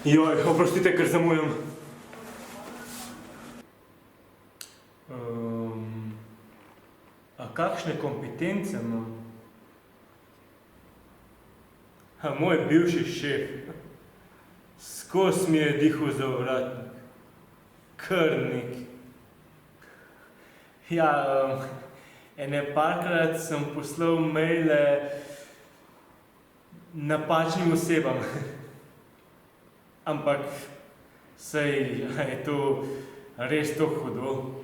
Joj, oprostite, ker zamujam. A kakšne kompetence imam? Moj bivši šef. Skozi mi je dihal za ovratnik. Krnik. Ja, ene parkrat sem poslal maile napačnim osebam. Ampak, saj je to res to hudo.